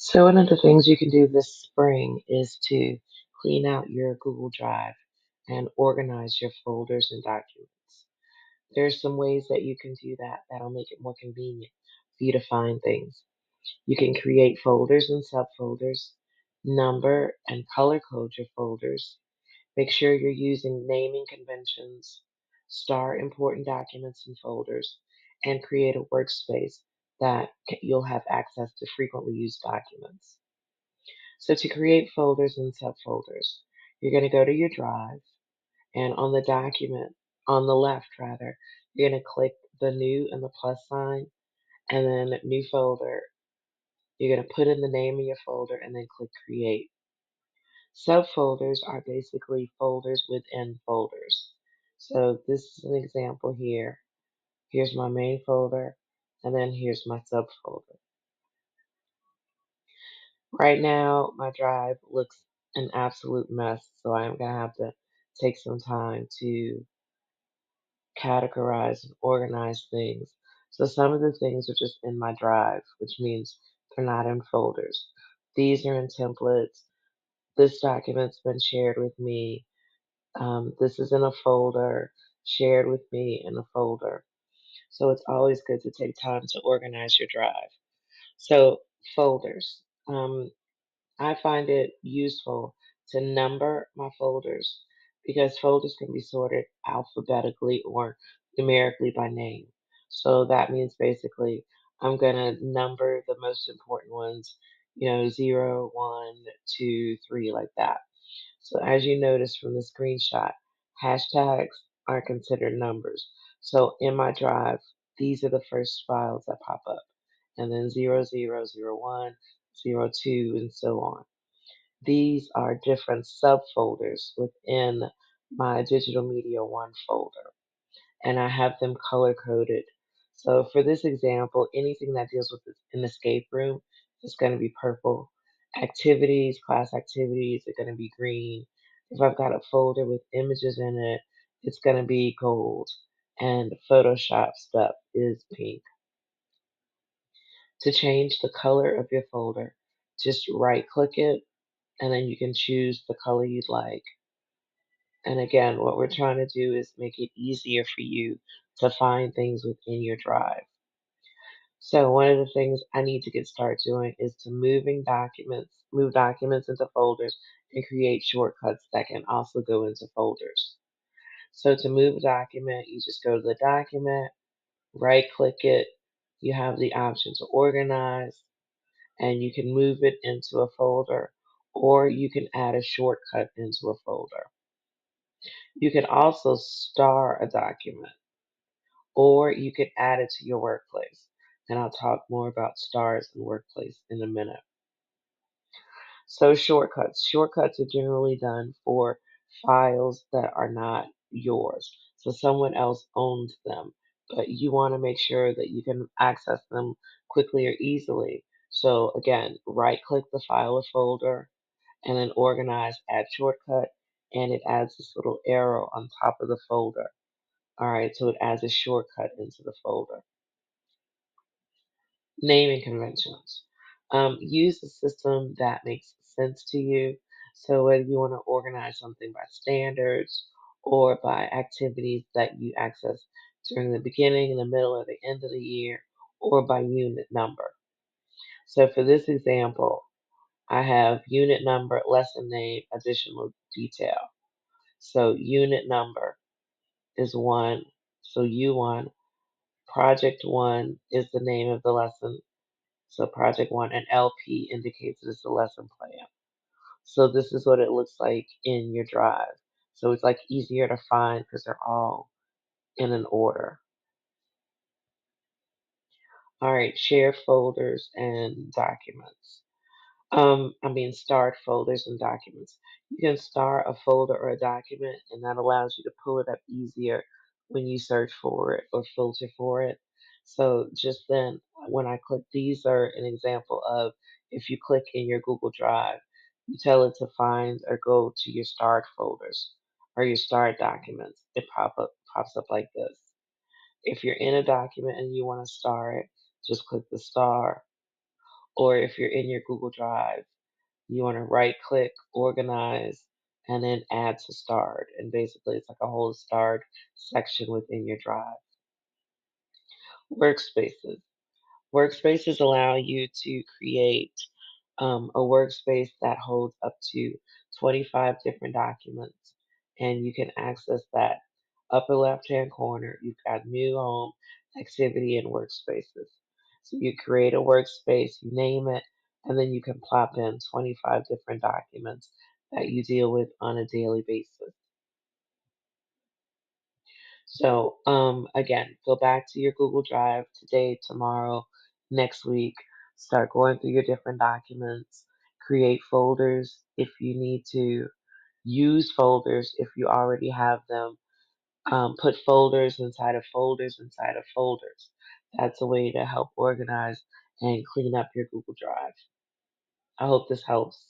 So, one of the things you can do this spring is to clean out your Google Drive and organize your folders and documents. There's some ways that you can do that that'll make it more convenient for you to find things. You can create folders and subfolders, number and color code your folders. Make sure you're using naming conventions, star important documents and folders, and create a workspace that you'll have access to frequently used documents. So to create folders and subfolders, you're going to go to your drive and on the document, on the left rather, you're going to click the new and the plus sign and then new folder. You're going to put in the name of your folder and then click create. Subfolders are basically folders within folders. So this is an example here. Here's my main folder and then here's my subfolder. Right now, my drive looks an absolute mess, so I'm going to have to take some time to categorize and organize things. So some of the things are just in my drive, which means they're not in folders. These are in templates. This document's been shared with me. This is in a folder, shared with me in a folder. So it's always good to take time to organize your drive. So folders. I find it useful to number my folders because folders can be sorted alphabetically or numerically by name. So that means basically I'm going to number the most important ones, 0, 1, 2, 3, like that. So as you notice from the screenshot, hashtags are considered numbers. So in my drive, these are the first files that pop up, and then 00, 01, 02, and so on. These are different subfolders within my Digital Media One folder, and I have them color coded. So for this example, anything that deals with an escape room is going to be purple. Activities, class activities are going to be green. If I've got a folder with images in it, it's going to be gold. And Photoshop stuff is pink. To change the color of your folder, just right click it and then you can choose the color you'd like. And again, what we're trying to do is make it easier for you to find things within your drive. So one of the things I need to get started doing is to move documents into folders and create shortcuts that can also go into folders. So to move a document, you just go to the document, right click it, you have the option to organize, and you can move it into a folder, or you can add a shortcut into a folder. You can also star a document, or you can add it to your workplace. And I'll talk more about stars and workplace in a minute. So shortcuts. Shortcuts are generally done for files that are not yours. So someone else owns them, but you want to make sure that you can access them quickly or easily. So again, right click the file or folder and then organize, add shortcut, and it adds this little arrow on top of the folder. All right, so it adds a shortcut into the folder. Naming conventions. Use a system that makes sense to you. So whether you want to organize something by standards or by activities that you access during the beginning, the middle, or the end of the year, or by unit number. So for this example, I have unit number, lesson name, additional detail. So unit number is 1. So U1. Project 1 is the name of the lesson. So project 1 and LP indicates it's a lesson plan. So this is what it looks like in your drive. So it's like easier to find because they're all in an order. All right, share folders and documents. Starred folders and documents. You can star a folder or a document, and that allows you to pull it up easier when you search for it or filter for it. So just then, when I click, these are an example of if you click in your Google Drive, you tell it to find or go to your starred folders or your starred documents. It pops up like this. If you're in a document and you want to star it, just click the star, Or if you're in your Google Drive, you want to right click, organize, and then add to start. And basically, it's like a whole start section within your drive. Workspaces. Workspaces allow you to create a workspace that holds up to 25 different documents, and you can access that upper left hand corner. You've got new home, activity, and workspaces. So you create a workspace, you name it, and then you can plop in 25 different documents that you deal with on a daily basis. So, again, go back to your Google Drive today, tomorrow, next week. Start going through your different documents. Create folders if you need to. Use folders if you already have them. Put folders inside of folders inside of folders. That's a way to help organize and clean up your Google Drive. I hope this helps.